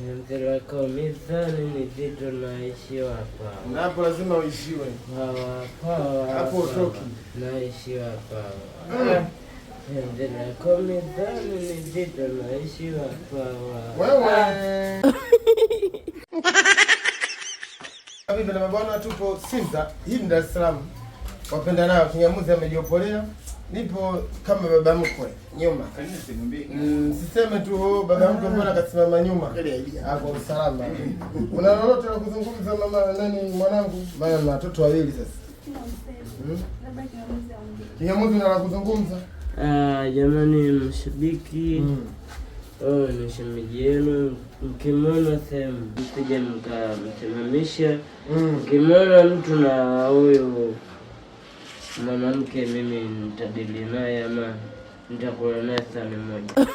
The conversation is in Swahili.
Lako mizani ni zito naishiwa hapa. Na hapo lazima uishiwe. Hapo utoki. Naishiwa hapa. Lako mizani ni zito naishiwa hapa. Wewe. Habibi na mabwana, tupo Sinza, hii ni Dar es Salaam. Wapenda nao kinyamuzi amejiopolea. Nipo kama baba mkwe nyuma. Siseme tu baba mkwe mbona kasimama nyuma. Hapo usalama. Una lolote la kuzungumza mama nani mwanangu? Maana na watoto wawili sasa. Kinyamuzi una la kuzungumza? Jamani mshabiki. Ni shemeji yenu, mkimwona sehemu msije mkamsimamisha. Mkimwona mtu na huyo mwanamke, mimi nitadili naye ama nitakula naye sahani moja.